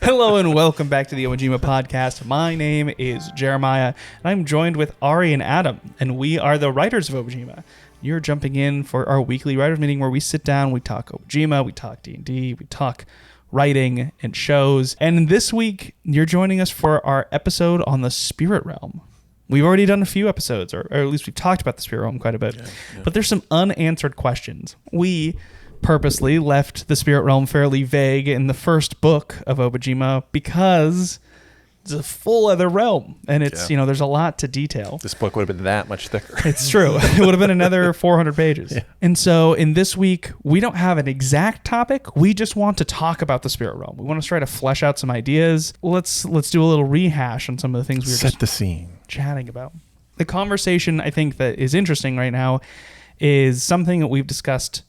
Hello and welcome back to the Obojima Podcast. My name is Jeremiah, and I'm joined with Ari and Adam, and we are the writers of Obojima. You're jumping in for our weekly writers meeting where we sit down, we talk Obojima, we talk D&D, we talk writing and shows. And this week, you're joining us for our episode on the Spirit Realm. We've already done a few episodes, or at least we've talked about the Spirit Realm quite a bit, but there's some unanswered questions. We purposely left the Spirit Realm fairly vague in the first book of Obojima because it's a full other realm, and it's there's a lot to detail. This book would have been that much thicker. It's true. It would have been another 400 pages. Yeah. And so in this week, we don't have an exact topic. We just want to talk about the Spirit Realm. We want to try to flesh out some ideas. Let's do a little rehash on some of the things we were set the scene chatting about. The conversation I think that is interesting right now is something that we've discussed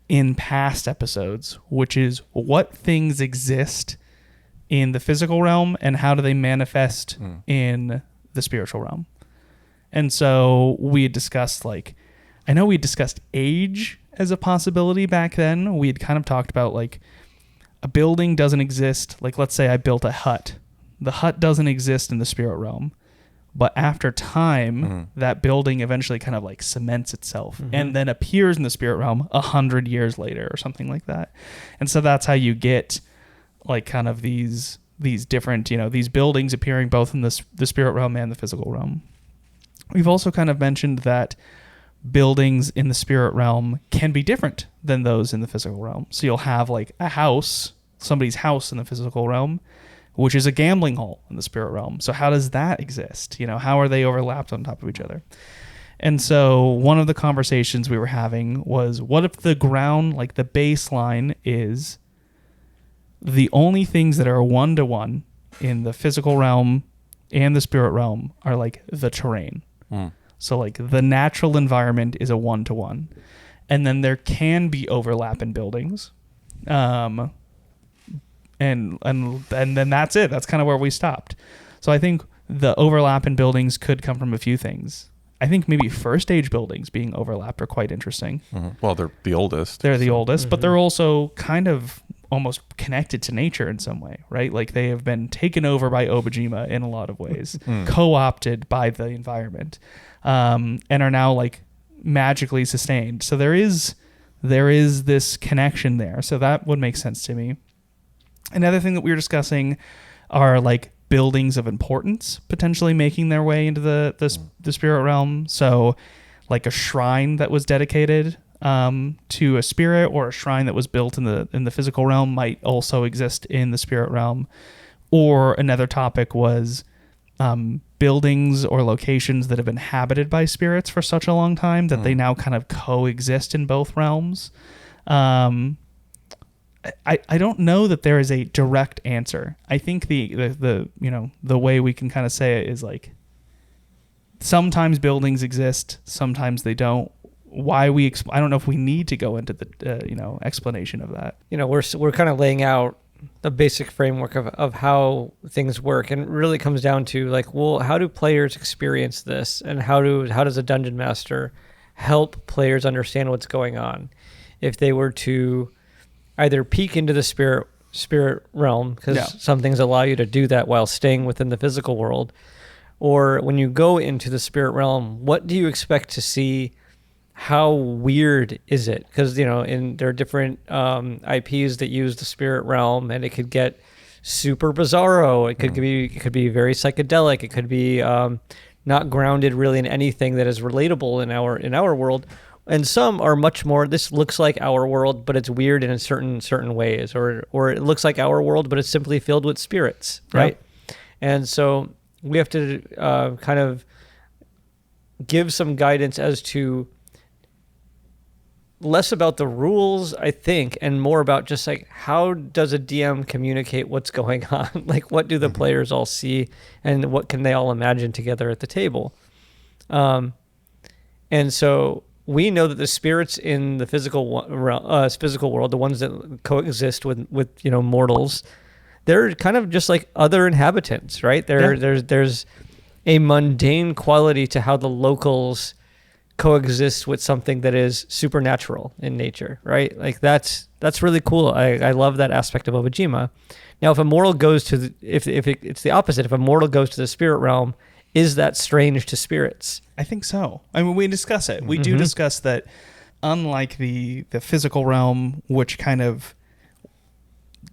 in past episodes, which is what things exist in the physical realm and how do they manifest in the spiritual realm. And so we had discussed, I know we discussed age as a possibility back then. We had kind of talked about a building doesn't exist. Let's say I built a hut. The hut doesn't exist in the spirit realm. But after time, that building eventually kind of cements itself and then appears in the spirit realm 100 years later or something like that. And so that's how you get kind of these different, these buildings appearing both in the spirit realm and the physical realm. We've also kind of mentioned that buildings in the spirit realm can be different than those in the physical realm. So you'll have a house, somebody's house in the physical realm, which is a gambling hall in the spirit realm. So how does that exist? How are they overlapped on top of each other? And so one of the conversations we were having was, what if the ground, the baseline is the only things that are one-to-one in the physical realm and the spirit realm are the terrain. So the natural environment is a one-to-one. And then there can be overlap in buildings. And then that's it. That's kind of where we stopped. So I think the overlap in buildings could come from a few things. I think maybe first age buildings being overlapped are quite interesting. Well, they're the oldest. They're the oldest, but they're also kind of almost connected to nature in some way, right? They have been taken over by Obojima in a lot of ways, co-opted by the environment, and are now magically sustained. So there is this connection there. So that would make sense to me. Another thing that we were discussing are buildings of importance potentially making their way into the spirit realm. So a shrine that was dedicated to a spirit, or a shrine that was built in the physical realm might also exist in the spirit realm. Or another topic was buildings or locations that have been inhabited by spirits for such a long time that they now kind of coexist in both realms. I don't know that there is a direct answer. I think the way we can kind of say it is sometimes buildings exist, sometimes they don't. I don't know if we need to go into the explanation of that. We're kind of laying out the basic framework of how things work, and it really comes down to how do players experience this, and how does a dungeon master help players understand what's going on? If they were to either peek into the spirit realm, because some things allow you to do that while staying within the physical world, or when you go into the spirit realm, what do you expect to see? How weird is it? Because there are different IPs that use the spirit realm, and it could get super bizarro. It could be very psychedelic. It could be not grounded really in anything that is relatable in our world. And some are much more, this looks like our world, but it's weird in certain ways, or it looks like our world, but it's simply filled with spirits, right? Yeah. And so we have to kind of give some guidance as to less about the rules, I think, and more about just how does a DM communicate what's going on? What do the players all see, and what can they all imagine together at the table? And so we know that the spirits in the physical world, the ones that coexist with mortals, they're kind of just like other inhabitants, right? There's a mundane quality to how the locals coexist with something that is supernatural in nature, right? Like that's really cool. I love that aspect of Obojima. Now, if a mortal goes to it's the opposite. If a mortal goes to the spirit realm, is that strange to spirits? I think so. I mean, we discuss it. We do discuss that, unlike the physical realm, which kind of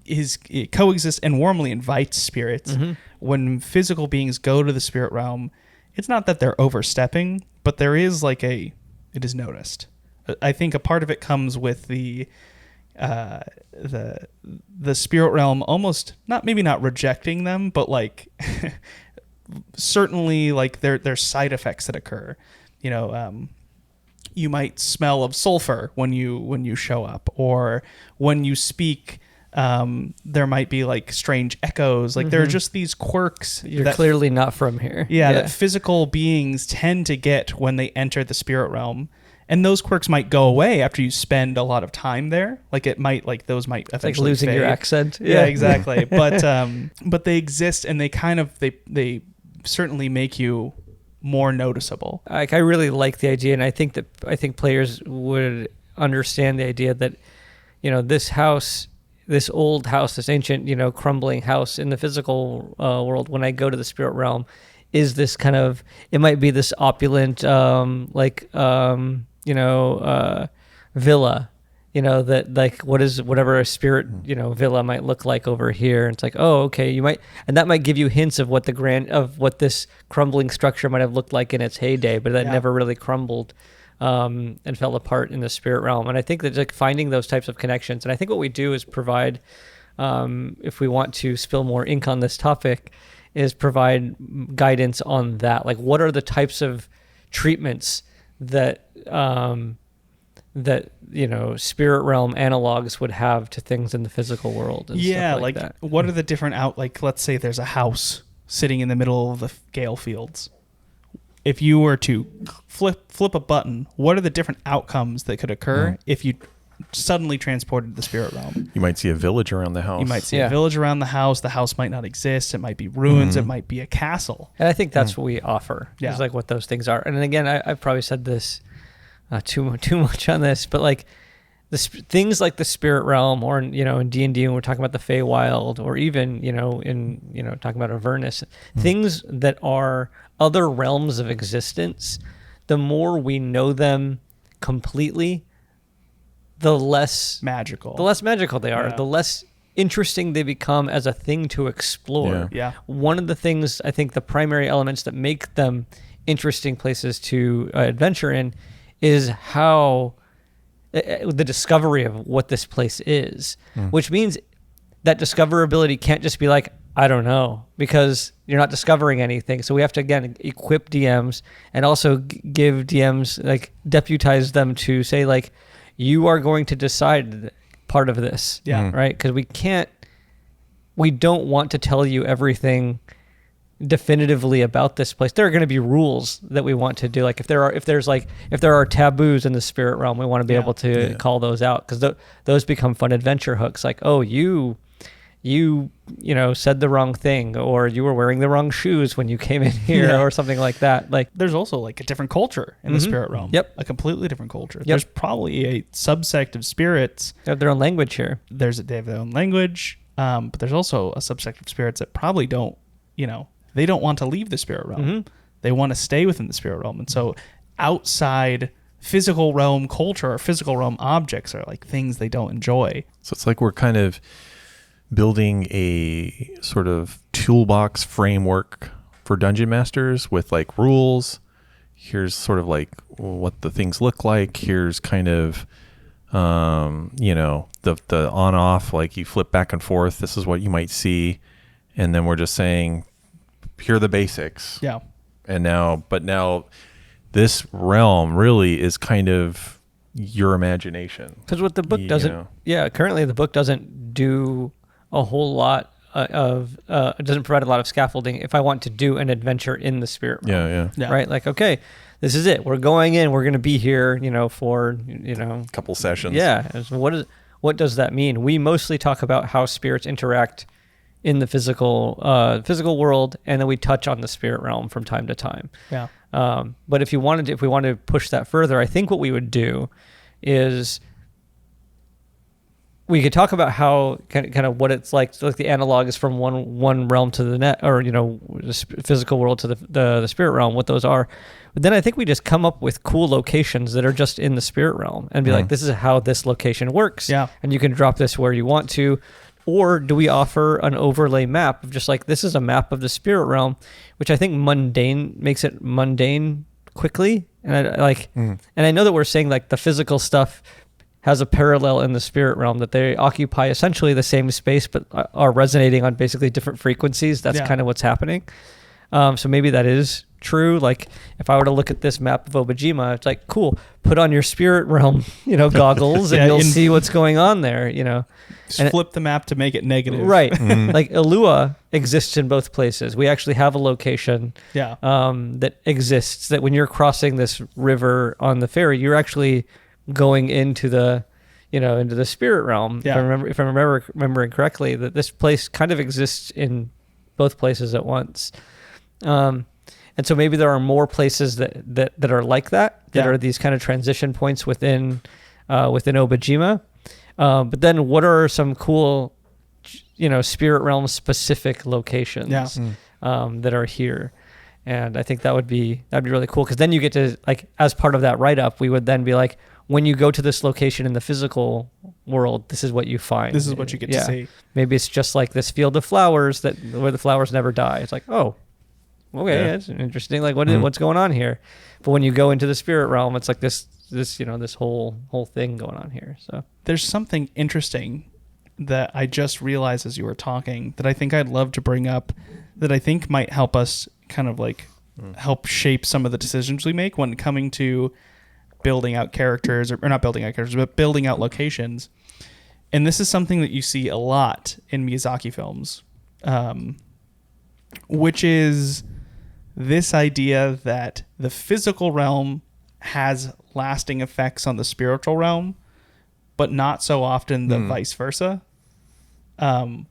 it coexists and warmly invites spirits, when physical beings go to the spirit realm, it's not that they're overstepping, but there is it is noticed. I think a part of it comes with the spirit realm almost maybe not rejecting them, but certainly there's side effects that occur. You might smell of sulfur when you show up, or when you speak, there might be strange echoes. There are just these quirks. You're clearly not from here. Yeah, that physical beings tend to get when they enter the spirit realm. And those quirks might go away after you spend a lot of time there. Those might eventually losing fade. your accent. Yeah, exactly. But they exist, and they certainly make you more noticeable. I really like the idea, and I think players would understand the idea that, this old house, this ancient, crumbling house in the physical world, when I go to the spirit realm, is this kind of, it might be this opulent, villa, whatever a spirit, villa might look like over here. And it's like, oh, okay, and that might give you hints of what what this crumbling structure might have looked like in its heyday, but that never really crumbled and fell apart in the spirit realm. And I think that finding those types of connections, and I think what we do is provide, if we want to spill more ink on this topic, is provide guidance on that. What are the types of treatments that spirit realm analogs would have to things in the physical world? And stuff like that. What are the different let's say there's a house sitting in the middle of the Gale Fields. If you were to flip a button, what are the different outcomes that could occur if you suddenly transported to the spirit realm? You might see a village around the house. You might see a village around the house. The house might not exist. It might be ruins. It might be a castle. And I think that's what we offer. Yeah. Is what those things are. And then again, I've probably said this too much on this, but things like the spirit realm, or in D&D when we're talking about the Feywild, or even in talking about Avernus, things that are other realms of existence, the more we know them completely, the less magical they are, the less interesting they become as a thing to explore. Yeah. One of the things, I think the primary elements that make them interesting places to adventure in is how the discovery of what this place is, which means that discoverability can't just be I don't know, because you're not discovering anything. So we have to, again, equip DMs and also give DMs, deputize them to say, you are going to decide part of this. Yeah. Right? Because we don't want to tell you everything definitively about this place. There are going to be rules that we want to do. If there are taboos in the spirit realm, we want to be able to call those out, because those become fun adventure hooks. You said the wrong thing, or you were wearing the wrong shoes when you came in here, or something like that. There's also a different culture in the spirit realm. Yep. A completely different culture. Yep. There's probably a subsect of spirits. They have their own language here. They have their own language, but there's also a subsect of spirits that probably don't, they don't want to leave the spirit realm. They want to stay within the spirit realm. And so outside physical realm culture or physical realm objects are things they don't enjoy. So it's we're kind of building a sort of toolbox framework for dungeon masters with rules. Here's sort of what the things look like. Here's kind of the on off, you flip back and forth. This is what you might see, and then we're just saying, here are the basics. Yeah. And now this realm really is kind of your imagination. Because what the book doesn't, currently the book doesn't do a whole lot it doesn't provide a lot of scaffolding if I want to do an adventure in the spirit realm. Yeah. Right? Okay, this is it. We're going in. We're going to be here, for, a couple sessions. Yeah. What does that mean? We mostly talk about how spirits interact in the physical world, and then we touch on the spirit realm from time to time. Yeah. But if we wanted to push that further, I think what we would do is we could talk about how kind of what it's like the analog is from one realm to the net, or the physical world to the spirit realm, what those are. But then I think we just come up with cool locations that are just in the spirit realm and be like, this is how this location works. Yeah. And you can drop this where you want to. Or do we offer an overlay map of just like, this is a map of the spirit realm, which I think makes it mundane quickly. And and I know that we're saying like the physical stuff has a parallel in the spirit realm, that they occupy essentially the same space, but are resonating on basically different frequencies. That's kind of what's happening. So maybe that is true. Like if I were to look at this map of Obojima, it's like, cool, put on your spirit realm, goggles and you'll see what's going on there, Just flip the map to make it negative. Right. Like Ilua exists in both places. We actually have a location that exists, that when you're crossing this river on the ferry, you're actually going into the into the spirit realm. If I'm remembering correctly, that this place kind of exists in both places at once. And so maybe there are more places that are like that are these kind of transition points within Obojima. But then what are some cool spirit realm specific locations that are here? And I think that'd be really cool, because then you get to, like, as part of that write-up, we would then be like, when you go to this location in the physical world, this is what you find. This is what you get to see. Maybe it's just like this field of flowers where the flowers never die. It's like, oh, okay, that's interesting. Like, what's going on here? But when you go into the spirit realm, it's like this whole thing going on here. So there's something interesting that I just realized as you were talking that I think I'd love to bring up, that I think might help us kind of like help shape some of the decisions we make when coming to building out characters, or not building out characters, but building out locations. And this is something that you see a lot in Miyazaki films, which is this idea that the physical realm has lasting effects on the spiritual realm, but not so often the vice versa.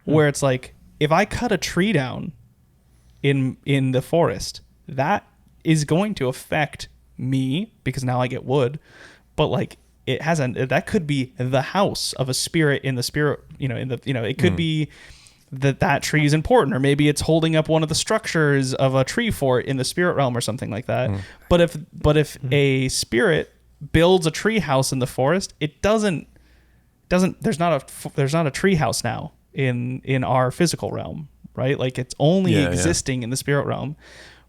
Where it's like, if I cut a tree down in the forest, that is going to affect me because now I get wood, but like that could be the house of a spirit in the spirit, it could be that tree is important, or maybe it's holding up one of the structures of a tree fort in the spirit realm or something like that. But if a spirit builds a tree house in the forest, it doesn't there's not a tree house now in our physical realm, right? Like it's only existing in the spirit realm,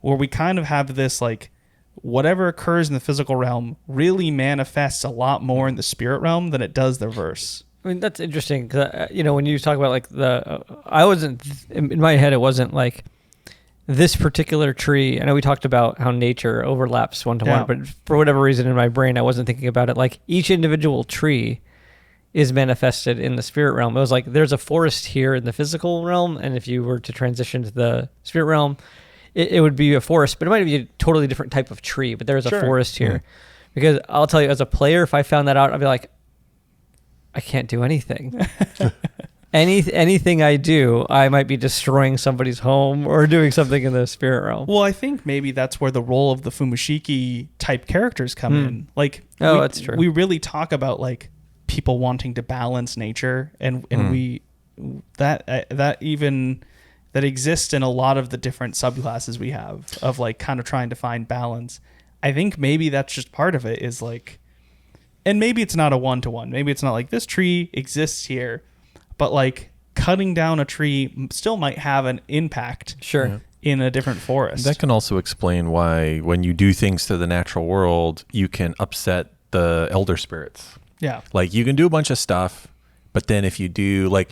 where we kind of have this like, whatever occurs in the physical realm really manifests a lot more in the spirit realm than it does the reverse. I mean, that's interesting, because when you talk about like I wasn't in my head, it wasn't like this particular tree. I know we talked about how nature overlaps one to one, but for whatever reason in my brain, I wasn't thinking about it like each individual tree is manifested in the spirit realm. It was like, there's a forest here in the physical realm, and if you were to transition to the spirit realm, it would be a forest, but it might be a totally different type of tree, but there's a forest here. Because I'll tell you, as a player, if I found that out, I'd be like, I can't do anything. Anything I do, I might be destroying somebody's home or doing something in the spirit realm. Well, I think maybe that's where the role of the Fumishiki type characters come in. Like, that's true. We really talk about like people wanting to balance nature, and we that exists in a lot of the different subclasses we have of like kind of trying to find balance. I think maybe that's just part of it, is like, and maybe it's not a one-to-one. Maybe it's not like this tree exists here, but like cutting down a tree still might have an impact in a different forest. That can also explain why when you do things to the natural world, you can upset the elder spirits. Yeah. Like you can do a bunch of stuff, but then if you do like,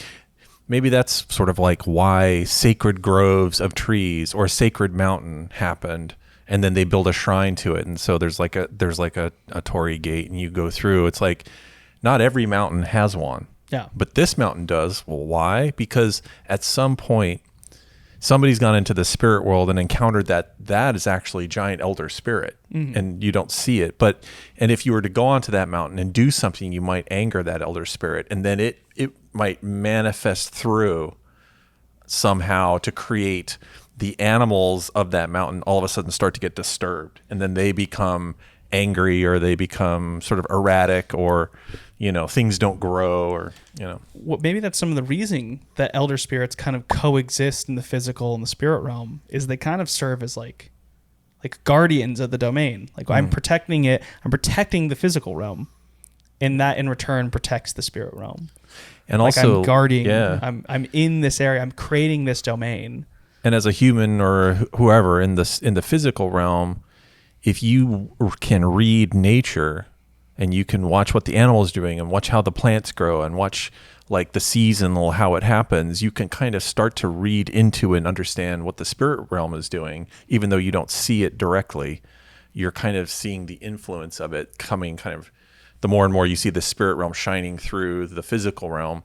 maybe that's sort of like why sacred groves of trees or sacred mountain happened, and then they build a shrine to it, and so there's like a torii gate, and you go through. It's like not every mountain has one, but this mountain does. Well, why? Because at some point somebody's gone into the spirit world and encountered that is actually giant elder spirit, and you don't see it. And if you were to go onto that mountain and do something, you might anger that elder spirit, and then it might manifest through somehow to create the animals of that mountain all of a sudden start to get disturbed, and then they become angry, or they become sort of erratic, or things don't grow, or Well, maybe that's some of the reason that elder spirits kind of coexist in the physical and the spirit realm, is they kind of serve as like guardians of the domain. Like I'm protecting it, I'm protecting the physical realm, and that in return protects the spirit realm. And like also I'm guarding, yeah. I'm in this area, I'm creating this domain. And as a human or whoever in the physical realm, if you can read nature, and you can watch what the animal is doing, and watch how the plants grow, and watch like the seasonal, how it happens, you can kind of start to read into and understand what the spirit realm is doing, even though you don't see it directly. You're kind of seeing the influence of it coming kind of, the more and more you see the spirit realm shining through the physical realm.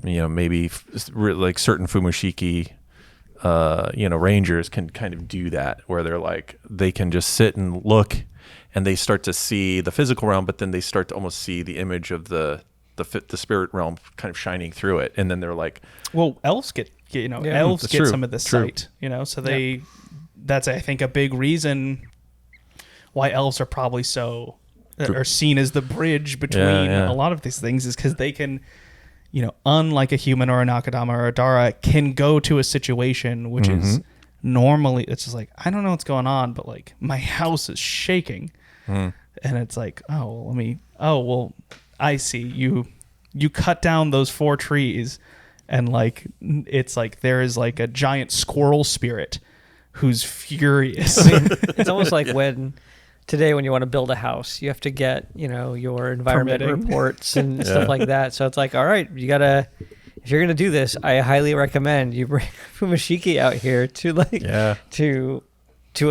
Maybe like certain Fumushiki rangers can kind of do that, where they're like, they can just sit and look, and they start to see the physical realm, but then they start to almost see the image of the spirit realm kind of shining through it, and then they're like, well, elves get elves get true. some of this True. sight, so they that's I think a big reason why elves are probably so are seen as the bridge between a lot of these things, is because they can, unlike a human or an Akadama or a Dara, can go to a situation which is normally, it's just like, I don't know what's going on, but like my house is shaking. And it's like, I see you cut down those 4 trees, and like, it's like there is like a giant squirrel spirit who's furious. It's almost like when you want to build a house, you have to get, your environment Permitting. reports and stuff like that. So it's like, all right, if you're going to do this, I highly recommend you bring Fumushiki out here to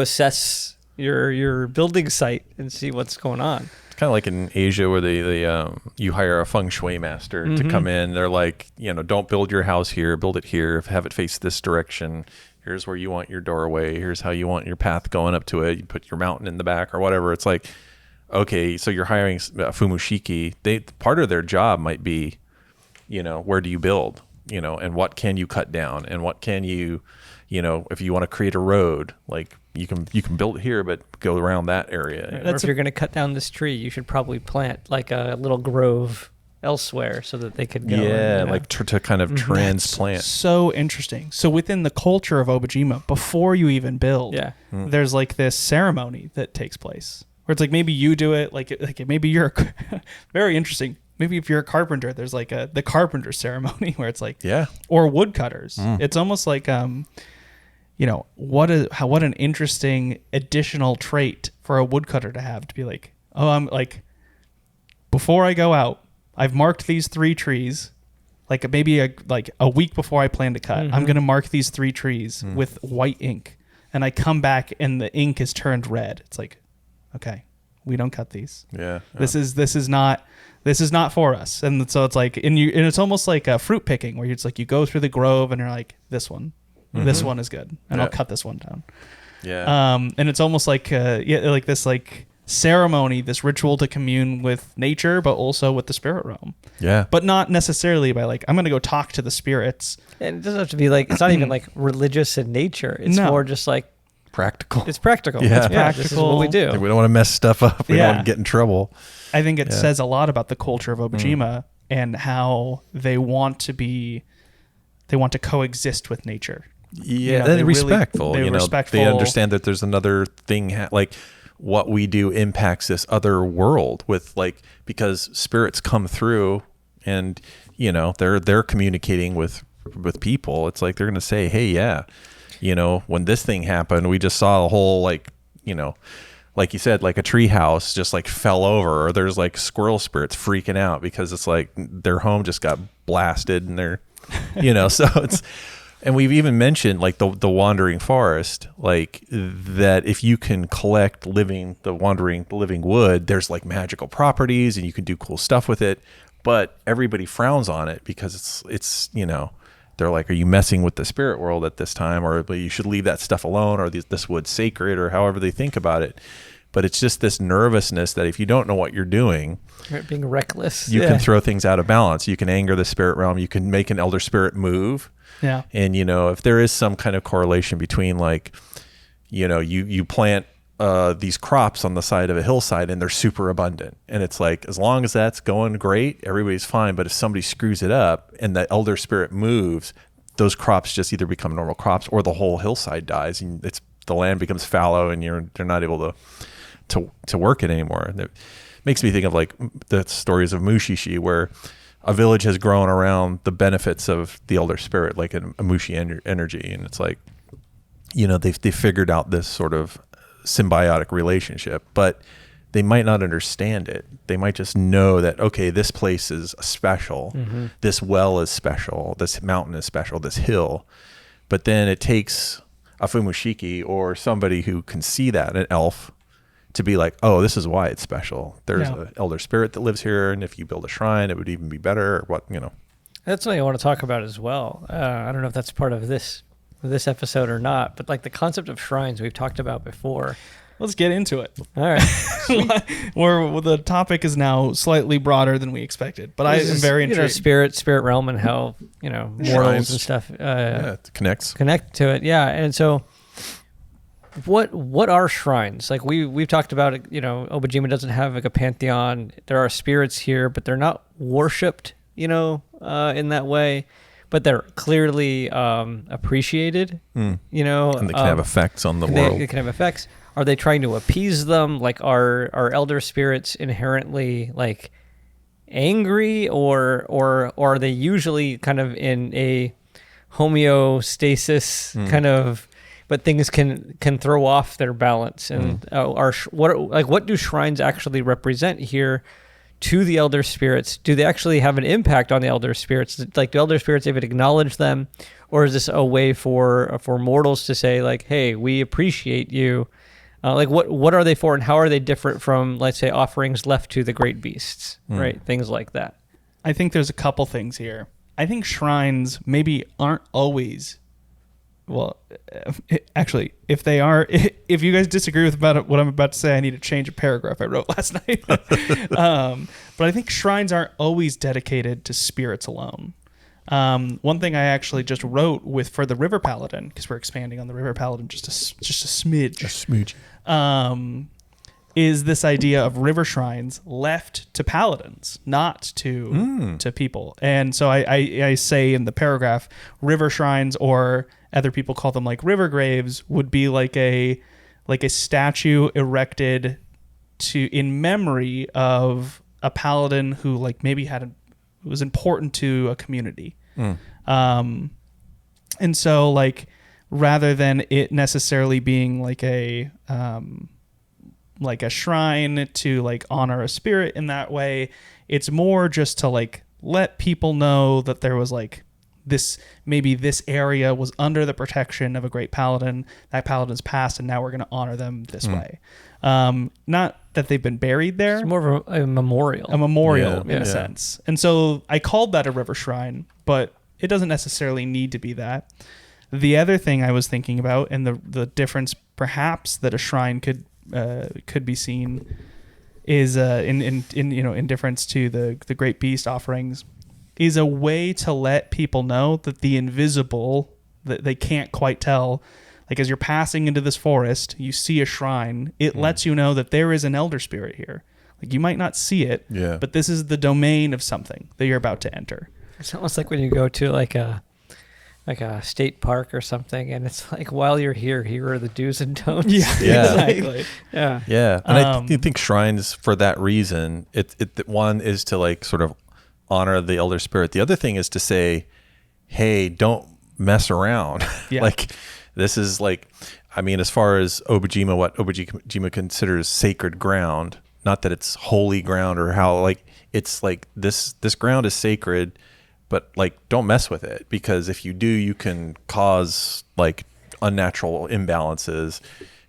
assess your building site and see what's going on. it's kind of like in Asia, where they you hire a feng shui master to come in. They're like, don't build your house here, build it here, have it face this direction. Here's where you want your doorway. Here's how you want your path going up to it. You put your mountain in the back or whatever. It's like, okay, so you're hiring Fumushiki. Part of their job might be, where do you build? And what can you cut down? And what can you, if you want to create a road, like you can build it here, but go around that area. Or if you're going to cut down this tree, you should probably plant like a little grove elsewhere so that they could go. Yeah, like to kind of transplant. That's so interesting. So within the culture of Obojima, before you even build, there's like this ceremony that takes place where it's like, maybe you do it, like maybe you're very interesting. Maybe if you're a carpenter, there's like the carpenter ceremony where it's like, or woodcutters. It's almost like, what an interesting additional trait for a woodcutter to have, to be like, oh, I'm like, before I go out, I've marked these 3 trees, like maybe a week before I plan to cut. I'm going to mark these 3 trees with white ink, and I come back and the ink is turned red. It's like, okay, we don't cut these. This is not for us. And so it's like, and it's almost like a fruit picking, where it's like you go through the grove and you're like, this one is good, and I'll cut this one down. And it's almost like like this like ceremony, this ritual to commune with nature, but also with the spirit realm. But not necessarily by like, I'm going to go talk to the spirits. And it doesn't have to be like, it's not even like religious in nature. It's more just like practical. It's practical. It's practical. This is what we do. Like, we don't want to mess stuff up. We don't want to get in trouble. I think it says a lot about the culture of Obojima and how they want to coexist with nature. They're respectful. They're respectful. They understand that there's another thing, like what we do impacts this other world, with like, because spirits come through, and they're communicating with people. It's like they're going to say, hey, when this thing happened, we just saw a whole like you said, like a tree house just like fell over, or there's like squirrel spirits freaking out because it's like their home just got blasted, and they're so it's. And we've even mentioned like the wandering forest, like that if you can collect living wood, there's like magical properties and you can do cool stuff with it. But everybody frowns on it because it's they're like, are you messing with the spirit world at this time? Or but you should leave that stuff alone, or this wood's sacred, or however they think about it. but it's just this nervousness that if you don't know what you're doing, You're being reckless. you can throw things out of balance. You can anger the spirit realm. You can make an elder spirit move. Yeah. And, if there is some kind of correlation between like, you plant these crops on the side of a hillside and they're super abundant. And it's like, as long as that's going great, everybody's fine. But if somebody screws it up and the elder spirit moves, those crops just either become normal crops or the whole hillside dies and the land becomes fallow and they're not able to work it anymore. And it makes me think of like the stories of Mushishi, where a village has grown around the benefits of the elder spirit, like a Mushi energy. And it's like, they've figured out this sort of symbiotic relationship, but they might not understand it. They might just know that, okay, this place is special. Mm-hmm. This well is special. This mountain is special, this hill. But then it takes a Fumushiki or somebody who can see that, an elf, to be like, oh, this is why it's special. There's an elder spirit that lives here, and if you build a shrine, it would even be better, or what, That's something I want to talk about as well. I don't know if that's part of this episode or not, but like the concept of shrines we've talked about before. Let's get into it. All right. Where the topic is now slightly broader than we expected, but I am very intrigued. Spirit realm and how, mortals and stuff it connect to it. Yeah. And so what are shrines? Like we've talked about it, Obojima doesn't have like a pantheon. There are spirits here, but they're not worshipped, in that way. But they're clearly appreciated, And they can have effects on the world. They can have effects. Are they trying to appease them? Like, are elder spirits inherently like angry, or are they usually kind of in a homeostasis kind of? But things can throw off their balance. And what do shrines actually represent here to the elder spirits? Do they actually have an impact on the elder spirits? Like, do elder spirits even acknowledge them, or is this a way for mortals to say like, hey, we appreciate you? Like what are they for, and how are they different from, let's say, offerings left to the great beasts, right? Things like that. I think there's a couple things here. I think shrines maybe aren't always, well, actually, if they are, if you guys disagree with what I'm about to say, I need to change a paragraph I wrote last night. But I think shrines aren't always dedicated to spirits alone. One thing I actually just wrote for the River Paladin, because we're expanding on the River Paladin just a smidge. A smooch. Is this idea of river shrines left to paladins, not to people. And so I say in the paragraph, river shrines, or other people call them like river graves, would be like a statue erected in memory of a paladin who like maybe was important to a community. And so like, rather than it necessarily being like a shrine to like honor a spirit in that way, it's more just to like let people know that there was like this area was under the protection of a great paladin. That paladin's passed, and now we're going to honor them this way. Not that they've been buried there. It's more of a memorial. In a sense. And so I called that a river shrine, but it doesn't necessarily need to be that. The other thing I was thinking about, and the difference perhaps that a shrine could be seen, is in difference to the great beast offerings, is a way to let people know that the invisible, that they can't quite tell. Like, as you're passing into this forest, you see a shrine. It lets you know that there is an elder spirit here. Like, you might not see it, but this is the domain of something that you're about to enter. It's almost like when you go to like a state park or something, and it's like, while you're here are the do's and don'ts. Exactly. And I think shrines, for that reason, it one is to like sort of honor the elder spirit. The other thing is to say, hey, don't mess around. Like, this is like, I mean, as far as Obojima, what Obojima considers sacred ground, not that it's holy ground or how, like, it's like this ground is sacred, but like, don't mess with it, because if you do, you can cause like unnatural imbalances.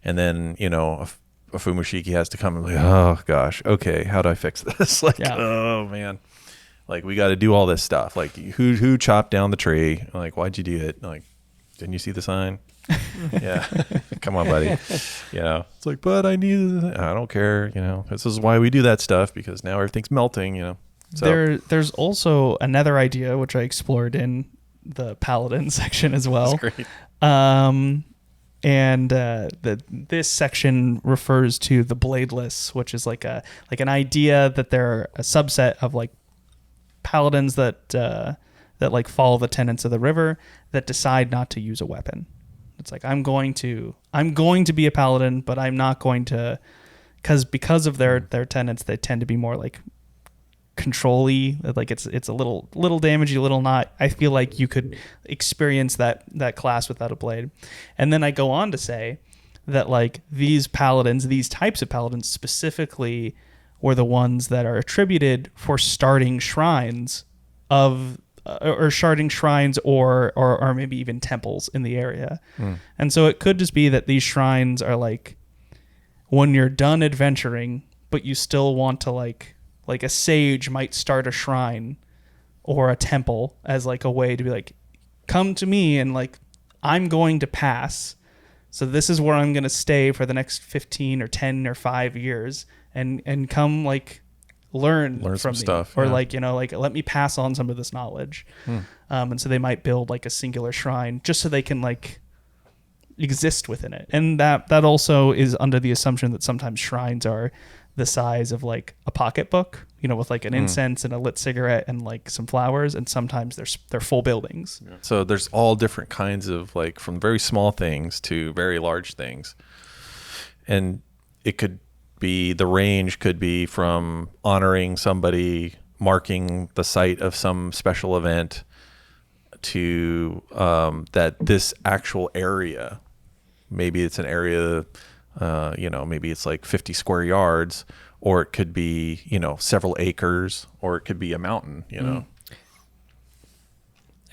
And then, a Fumushiki has to come and be like, oh gosh, okay, how do I fix this? Like, oh man, like, we got to do all this stuff. Like, who chopped down the tree? Like, why'd you do it? Like, didn't you see the sign? Yeah. Come on, buddy. You know, it's like, but I don't care. You know, this is why we do that stuff, because now everything's melting, you know. So There's also another idea which I explored in the Paladin section as well. that's great. This section refers to the bladeless, which is like an idea that they're a subset of like paladins that like follow the tenets of the river that decide not to use a weapon. It's like I'm going to be a paladin, but I'm not going to, because of their tenets, they tend to be more like control-y, like it's a little damagey, a little not. I feel like you could experience that class without a blade. And then I go on to say that like these types of paladins specifically were the ones that are attributed for starting shrines or maybe even temples in the area. And so it could just be that these shrines are like when you're done adventuring, but you still want to like a sage might start a shrine or a temple as like a way to be like, come to me and like, I'm going to pass. So this is where I'm going to stay for the next 15 or 10 or 5 years and come like learn from some me. stuff. Or yeah. like, you know, like let me pass on some of this knowledge. And so they might build like a singular shrine just so they can like exist within it. And that also is under the assumption that sometimes shrines are the size of like a pocketbook, you know, with like an incense and a lit cigarette and like some flowers, and sometimes they're full buildings. Yeah. So there's all different kinds of like from very small things to very large things. And it could be, the range could be from honoring somebody, marking the site of some special event, to that this actual area, maybe it's an area, you know, maybe it's like 50 square yards, or it could be, you know, several acres, or it could be a mountain, you know.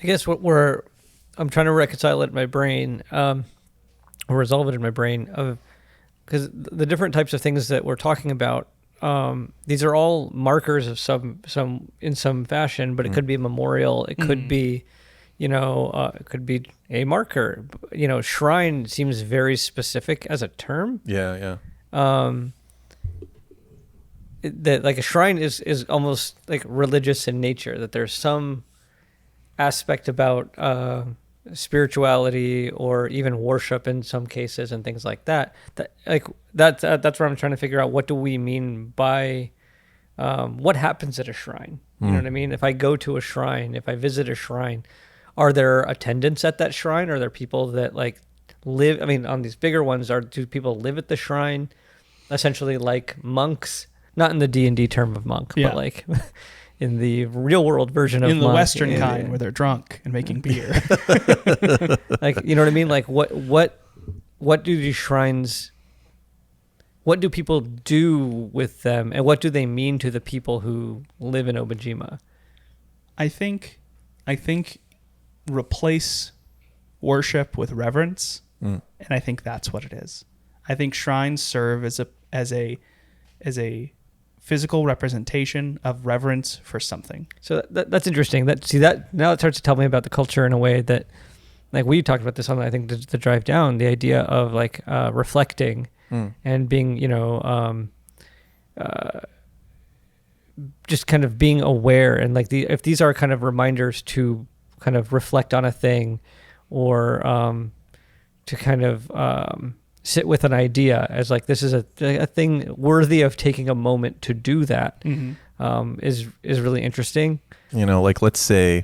I guess I'm trying to reconcile it in my brain, or resolve it in my brain, because the different types of things that we're talking about, these are all markers of some in some fashion, but it could be a memorial, it could be, you know, it could be a marker. You know, shrine seems very specific as a term. Yeah. That like a shrine is almost like religious in nature, that there's some aspect about spirituality or even worship in some cases and things like that. That's where I'm trying to figure out, what do we mean by what happens at a shrine? You know what I mean? If I go to a shrine, if I visit a shrine, are there attendants at that shrine? Are there people that like live? I mean, on these bigger ones, do people live at the shrine, essentially like monks? Not in the D&D term of monk, but like in the real world version of in the monk. Western kind, where they're drunk and making beer. Like, you know what I mean? Like what do these shrines? What do people do with them, and what do they mean to the people who live in Obojima? I think replace worship with reverence, and I think that's what it is. I think shrines serve as a physical representation of reverence for something. So that's interesting. That now it starts to tell me about the culture in a way that, like we talked about this on, I think, the drive down, the idea of like reflecting and being, you know, just kind of being aware, and like if these are kind of reminders to kind of reflect on a thing, or to kind of sit with an idea as like, this is a thing worthy of taking a moment to do that, is really interesting. You know, like let's say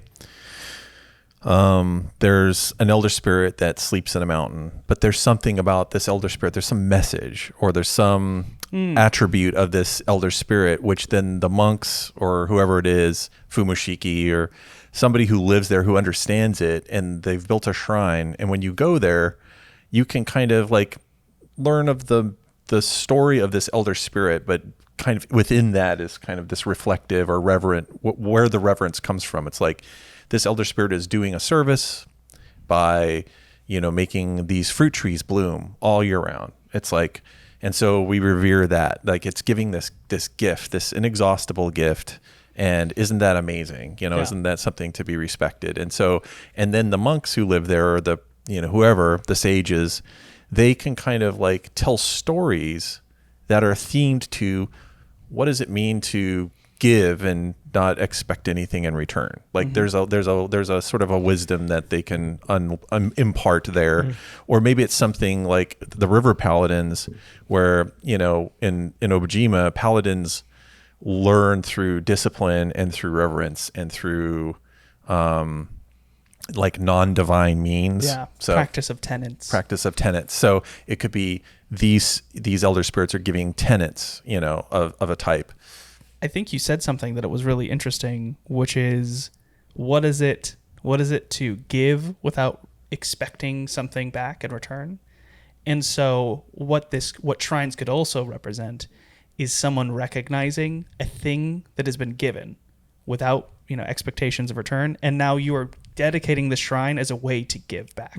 there's an elder spirit that sleeps in a mountain, but there's something about this elder spirit, there's some message, or there's some attribute of this elder spirit, which then the monks or whoever it is, Fumushiki or somebody who lives there who understands it, and they've built a shrine. And when you go there, you can kind of like learn of the story of this elder spirit, but kind of within that is kind of this reflective or reverent, where the reverence comes from. It's like this elder spirit is doing a service by, you know, making these fruit trees bloom all year round. It's like, and so we revere that, like it's giving this gift, this inexhaustible gift. And isn't that amazing? You know, isn't that something to be respected? And so, and then the monks who live there, or the whoever the sages, they can kind of like tell stories that are themed to what does it mean to give and not expect anything in return. Like there's a sort of a wisdom that they can impart there, or maybe it's something like the river paladins, where in Obojima, paladins learn through discipline and through reverence and through like non-divine means. Yeah. So Practice of tenets. So it could be these elder spirits are giving tenets, of a type. I think you said something that it was really interesting, which is what is it to give without expecting something back in return? And so what shrines could also represent is someone recognizing a thing that has been given without, expectations of return, and now you are dedicating the shrine as a way to give back.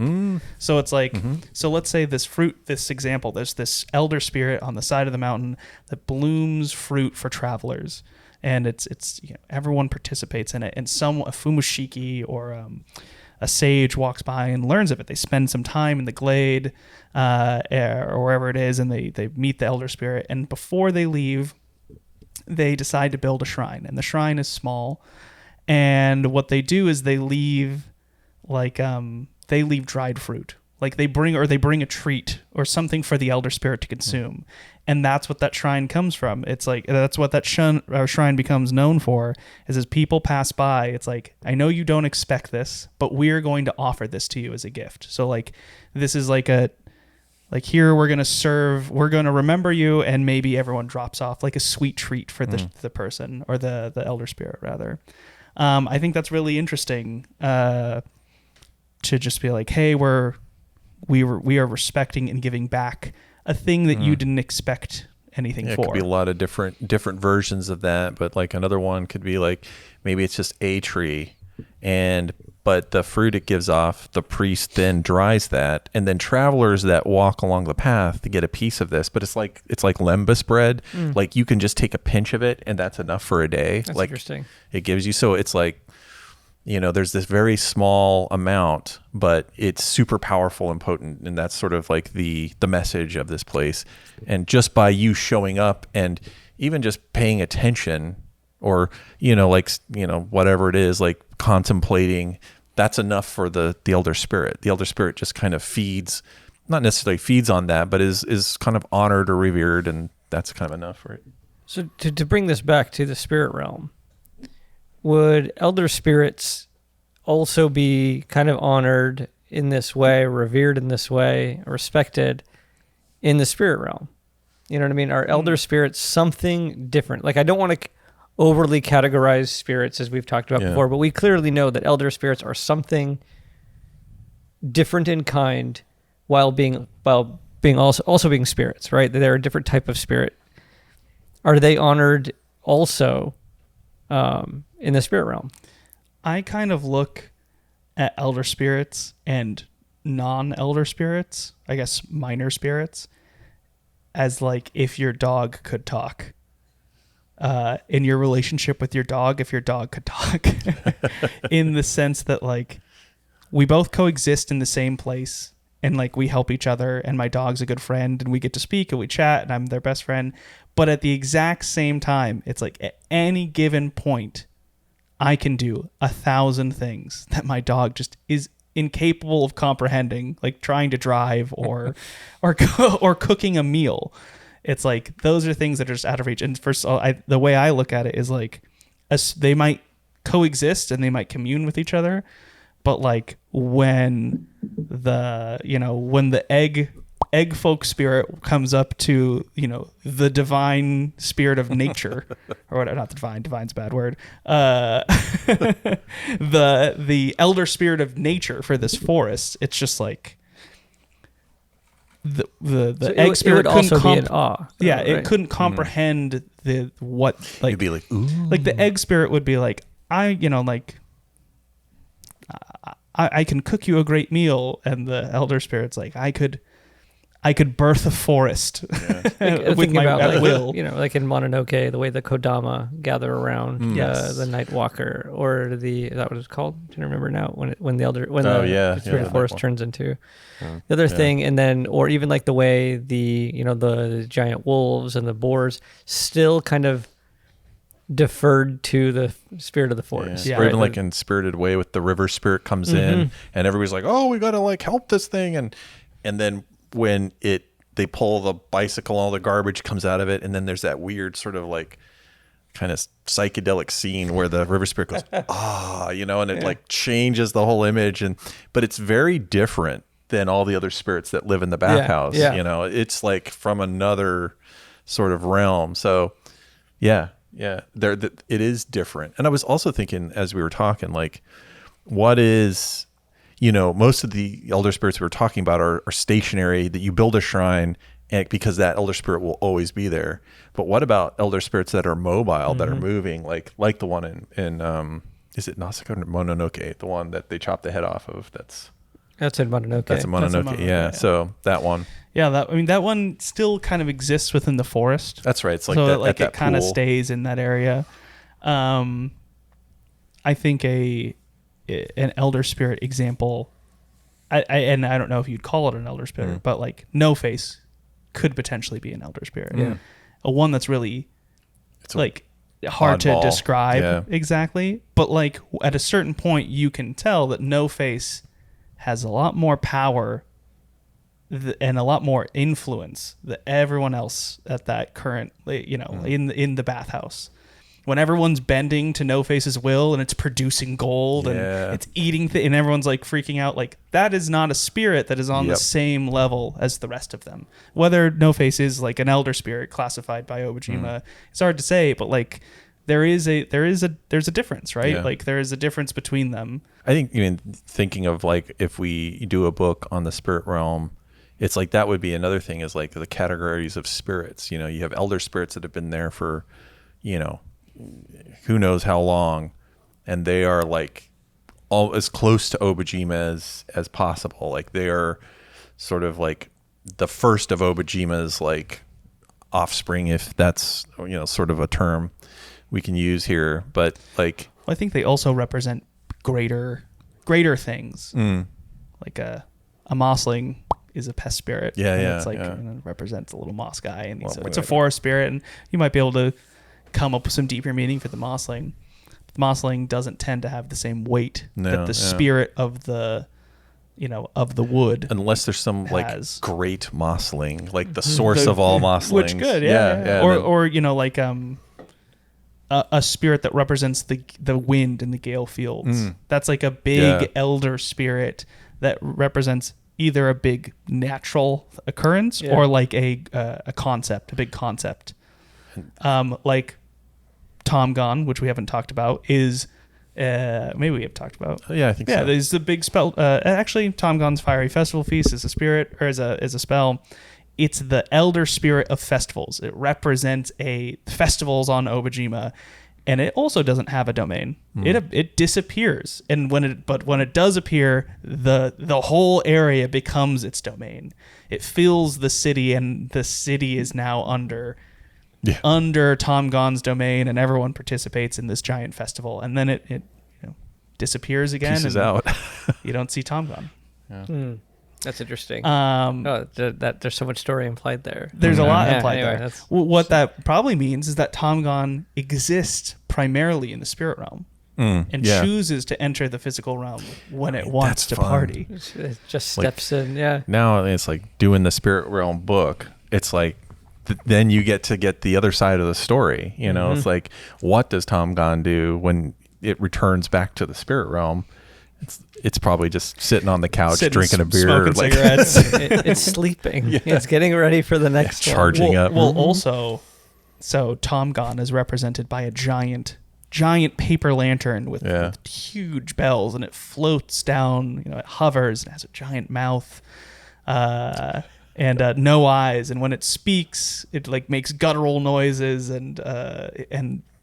So it's like, so let's say this example, there's this elder spirit on the side of the mountain that blooms fruit for travelers, and it's everyone participates in it, and a fumushiki or a sage walks by and learns of it. They spend some time in the glade or wherever it is, and they meet the elder spirit, and before they leave, they decide to build a shrine, and the shrine is small. And what they do is they leave dried fruit. Like they bring a treat or something for the elder spirit to consume. And that's what that shrine comes from. It's like, that's what that shrine becomes known for, is as people pass by, it's like, I know you don't expect this, but we're going to offer this to you as a gift. So like, this is like here we're going to remember you, and maybe everyone drops off like a sweet treat for the person, or the elder spirit rather. I think that's really interesting to just be like, hey, we are respecting and giving back a thing that you didn't expect anything for. It could be a lot of different versions of that, but like another one could be like maybe it's just a tree, but the fruit it gives off, the priest then dries that, and then travelers that walk along the path to get a piece of this. But it's like lembas bread. Like you can just take a pinch of it, and that's enough for a day. That's like interesting. It gives you, so it's like, there's this very small amount, but it's super powerful and potent, and that's sort of like the message of this place. And just by you showing up and even just paying attention, or whatever it is, like contemplating, that's enough for the elder spirit. The elder spirit just kind of not necessarily feeds on that, but is kind of honored or revered, and that's kind of enough for it. So to bring this back to the spirit realm, would elder spirits also be kind of honored in this way, revered in this way, respected in the spirit realm? You know what I mean? Are elder spirits something different? Like, I don't want to overly categorize spirits, as we've talked about before, but we clearly know that elder spirits are something different in kind, while being also being spirits, right? They're a different type of spirit. Are they honored also in the spirit realm? I kind of look at elder spirits and non-elder spirits, I guess minor spirits, as like if your dog could talk. In your relationship with your dog, if your dog could talk, in the sense that like we both coexist in the same place, and like we help each other, and my dog's a good friend, and we get to speak and we chat, and I'm their best friend. But at the exact same time, it's like at any given point, I can do 1,000 things that my dog just is incapable of comprehending, like trying to drive or cooking a meal. It's like those are things that are just out of reach. And first of all, the way I look at it is like they might coexist and they might commune with each other, but like when the egg folk spirit comes up to the divine spirit of nature, or whatever, not the divine's a bad word, the elder spirit of nature for this forest, it's just like the egg spirit couldn't also be in awe. Yeah, right? It couldn't comprehend what like it'd be like, ooh. Like the egg spirit would be like, I can cook you a great meal, and the elder spirit's like, I could I could birth a forest with Thinking my about at like, will. like in Mononoke, the way the Kodama gather around Yes. the Night Walker, or is that what it's called? I can't remember now. When the Spirit Forest turns into the other thing, and then or even like the way the giant wolves and the boars still kind of deferred to the spirit of the forest. Or even like in Spirited Away with the river spirit comes in and everybody's like, oh, we gotta like help this thing, and then when they pull the bicycle, all the garbage comes out of it, and then there's that weird sort of like kind of psychedelic scene where the river spirit goes and it like changes the whole image, but it's very different than all the other spirits that live in the bathhouse. It's like from another sort of realm. So it is different. And I was also thinking as we were talking, like, what is, most of the elder spirits we were talking about are stationary, that you build a shrine because that elder spirit will always be there. But what about elder spirits that are mobile, that are moving, like the one in is it Nausicaa or Mononoke, the one that they chop the head off of? That's in Mononoke. That's in Mononoke. Yeah. So that one. Yeah, that one still kind of exists within the forest. That's right. It's like so that, like that it kind of pool. stays in that area. I think an elder spirit example, I don't know if you'd call it an elder spirit, but like No Face could potentially be an elder spirit. Yeah. A one that's really It's like hard to oddball. describe exactly, but like at a certain point you can tell that No Face has a lot more power and a lot more influence than everyone else at that current, in the bathhouse. When everyone's bending to No Face's will and it's producing gold and it's eating and everyone's like freaking out, like that is not a spirit that is on the same level as the rest of them. Whether No Face is like an elder spirit classified by Obojima, it's hard to say, but like there's a difference, right? Yeah. Like there is a difference between them. I think thinking of like if we do a book on the spirit realm, it's like that would be another thing, is like the categories of spirits. You have elder spirits that have been there for, who knows how long, and they are like all as close to Obojima as possible. Like they are sort of like the first of Obojima's like offspring, if that's sort of a term we can use here. But like, I think they also represent greater things. Like a mossling is a pest spirit. And it's like represents a little moss guy, and it's a forest spirit, and you might be able to come up with some deeper meaning for the mossling. The mossling doesn't tend to have the same weight that the spirit of the of the wood, unless there's some has. Like great mossling, like the source of all mosslings, which good, or like a spirit that represents the wind in the gale fields. That's like a big elder spirit that represents either a big natural occurrence or like a concept, a big concept. Like Tomgon, which we haven't talked about, is maybe we have talked about. Yeah, I think so. Yeah, there's a big spell. Actually, Tomgon's Fiery Festival Feast is a spirit, or is a spell. It's the elder spirit of festivals. It represents festivals on Obojima, and it also doesn't have a domain. It disappears, and when it does appear, the whole area becomes its domain. It fills the city, and the city is now under Tomgon's domain, and everyone participates in this giant festival, and then it disappears again. Pieces out. You don't see Tomgon. Yeah. That's interesting. There's so much story implied there. There's a lot implied anyway, there. What that probably means is that Tomgon exists primarily in the spirit realm and chooses to enter the physical realm when it wants to party. It just steps in. Yeah. Now it's like doing the spirit realm book. It's like then you get the other side of the story. It's like, what does Tomgon do when it returns back to the spirit realm? It's probably just sitting on the couch, drinking a beer, smoking cigarettes. It's sleeping. Yeah. It's getting ready for the next one. Charging up. Well, also, so Tomgon is represented by a giant paper lantern with huge bells, and it floats down. It hovers and has a giant mouth, and no eyes. And when it speaks, it like makes guttural noises, and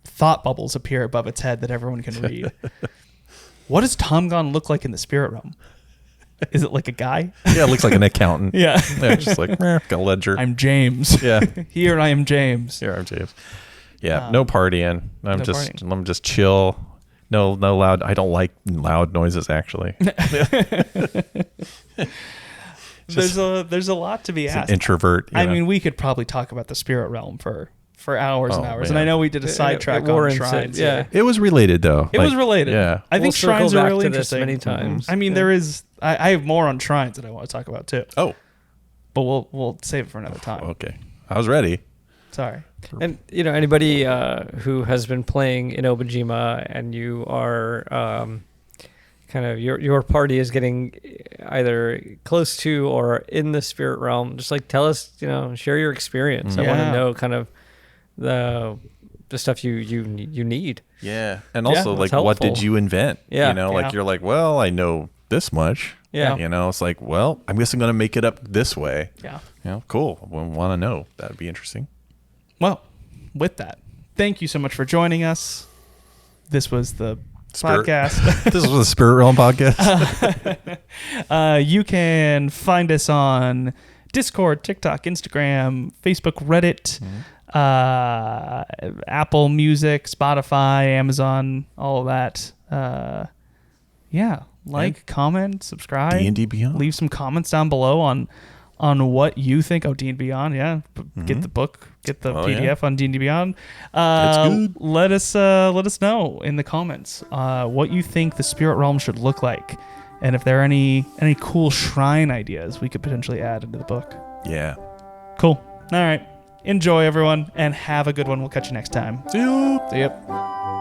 thought bubbles appear above its head that everyone can read. What does Tomgon look like in the spirit realm? Is it like a guy? Yeah, it looks like an accountant. Yeah. Yeah, just like got a ledger. I'm James. Yeah. Here I am James. Here I'm James. Yeah, no partying. I'm no just partying. I'm just chill. No loud. I don't like loud noises actually. There's a lot to be It's an asked. introvert. I mean, we could probably talk about the spirit realm for hours and Oh, hours. man. And I know we did a sidetrack on warrants it, shrines. yeah. here. it was related though. It was related. Yeah. I think We'll circle shrines are back really to this interesting. many times. I mean, Yeah. there is. I have more on shrines that I want to talk about too, Oh, but we'll save it for another time. okay. I was ready. Sorry. And anybody who has been playing in Obojima and you are kind of your party is getting either close to or in the spirit realm, just like tell us, share your experience. I want Yeah. to know kind of the stuff you need. Yeah. And also, it's like, what did helpful. you invent? Yeah. Yeah. Like, you're like, well, I know this much. Yeah. It's like, well, I guess I'm going to make it up this way. Yeah. Cool. I want to know. That'd be interesting. Well, with that, thank you so much for joining us. This was the podcast. This was the Spirit Realm podcast. You can find us on Discord, TikTok, Instagram, Facebook, Reddit, Apple Music, Spotify, Amazon, all of that. Comment, subscribe, D&D Beyond. leave some comments down below on what you think. D&D Beyond, yeah. Get the book, get the PDF on D&D Beyond. It's good. Let us know in the comments what you think the spirit realm should look like, and if there are any cool shrine ideas we could potentially add into the book. Yeah. Cool. All right. Enjoy, everyone, and have a good one. We'll catch you next time. See you. So, yep.